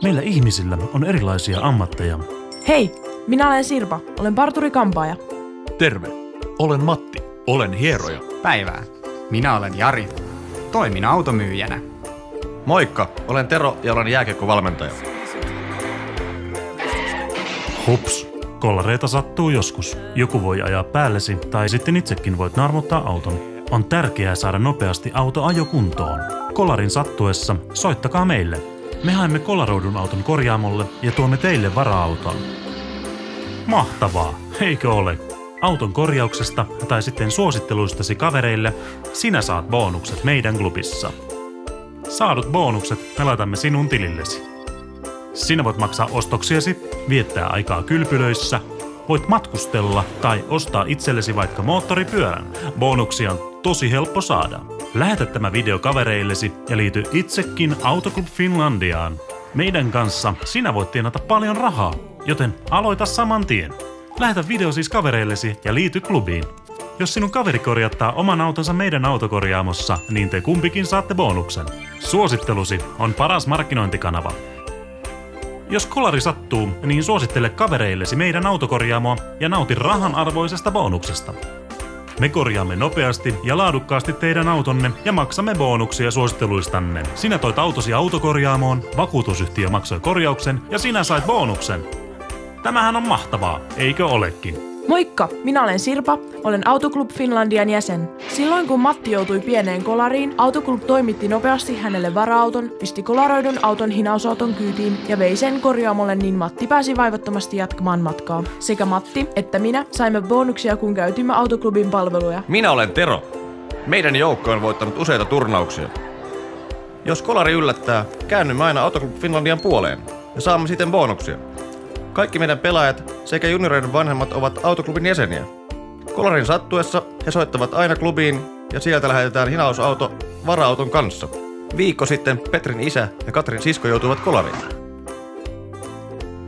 Meillä ihmisillä on erilaisia ammatteja. Hei, minä olen Sirpa, olen parturi-kampaaja. Terve, olen Matti, olen hieroja. Päivää, minä olen Jari, toimin automyyjänä. Moikka, olen Tero ja olen jääkiekkovalmentaja. Hups, kollareita sattuu joskus. Joku voi ajaa päällesi tai sitten itsekin voit narmuttaa auton. On tärkeää saada nopeasti auto ajokuntoon. Kolarin sattuessa soittakaa meille. Me haemme kolaroidun auton korjaamolle ja tuomme teille vara-auton. Mahtavaa, eikö ole? Auton korjauksesta tai sitten suositteluistasi kavereille sinä saat bonukset meidän klubissa. Saadut bonukset me laitamme sinun tilillesi. Sinä voit maksaa ostoksiasi, viettää aikaa kylpylöissä, voit matkustella tai ostaa itsellesi vaikka moottoripyörän. Bonuksia on tosi helppo saada. Lähetä tämä video kavereillesi ja liity itsekin Autoclub Finlandiaan. Meidän kanssa sinä voit tienata paljon rahaa, joten aloita saman tien. Lähetä video siis kavereillesi ja liity klubiin. Jos sinun kaveri korjattaa oman autonsa meidän autokorjaamossa, niin te kumpikin saatte bonuksen. Suosittelusi on paras markkinointikanava. Jos kolari sattuu, niin suosittele kavereillesi meidän autokorjaamoa ja nauti rahan arvoisesta bonuksesta. Me korjaamme nopeasti ja laadukkaasti teidän autonne ja maksamme bonuksia suositteluistanne. Sinä toit autosi autokorjaamoon, vakuutusyhtiö maksoi korjauksen ja sinä sait bonuksen. Tämähän on mahtavaa, eikö olekin? Moikka, minä olen Sirpa, olen Autoclub Finlandian jäsen. Silloin kun Matti joutui pieneen kolariin, Autoclub toimitti nopeasti hänelle vara-auton, pisti kolaroidun auton hinausauton kyytiin ja vei sen korjaamolle, niin Matti pääsi vaivattomasti jatkamaan matkaa. Sekä Matti että minä saimme bonuksia, kun käytimme Autoclubin palveluja. Minä olen Tero. Meidän joukko on voittanut useita turnauksia. Jos kolari yllättää, käännymme aina Autoclub Finlandian puoleen ja saamme siten bonuksia. Kaikki meidän pelaajat sekä junioreiden vanhemmat ovat Autoklubin jäseniä. Kolarin sattuessa he soittavat aina klubiin ja sieltä lähetetään hinausauto vara-auton kanssa. Viikko sitten Petrin isä ja Katrin sisko joutuivat kolariin.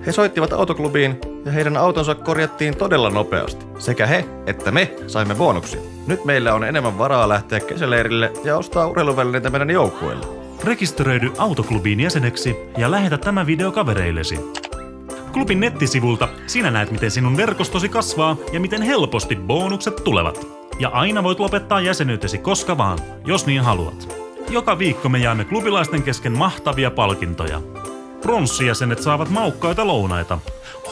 He soittivat autoklubiin ja heidän autonsa korjattiin todella nopeasti. Sekä he että me saimme bonuksia. Nyt meillä on enemmän varaa lähteä kesäleirille ja ostaa urheiluvälineitä meidän joukkueelle. Rekisteröidy Autoklubiin jäseneksi ja lähetä tämä video kavereillesi. Klubin nettisivulta sinä näet, miten sinun verkostosi kasvaa ja miten helposti bonukset tulevat. Ja aina voit lopettaa jäsenyytesi koska vaan, jos niin haluat. Joka viikko me jaamme klubilaisten kesken mahtavia palkintoja. Pronssijäsenet saavat maukkaita lounaita.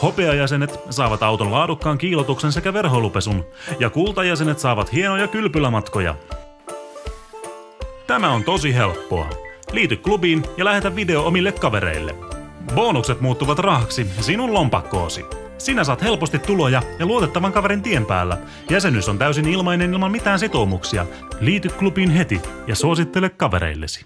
Hopeajäsenet saavat auton laadukkaan kiilotuksen sekä verhoilupesun. Ja kultajäsenet saavat hienoja kylpylämatkoja. Tämä on tosi helppoa. Liity klubiin ja lähetä video omille kavereille. Bonukset muuttuvat rahaksi sinun lompakkoosi. Sinä saat helposti tuloja ja luotettavan kaverin tien päällä. Jäsenyys on täysin ilmainen ilman mitään sitoumuksia. Liity klubiin heti ja suosittele kavereillesi.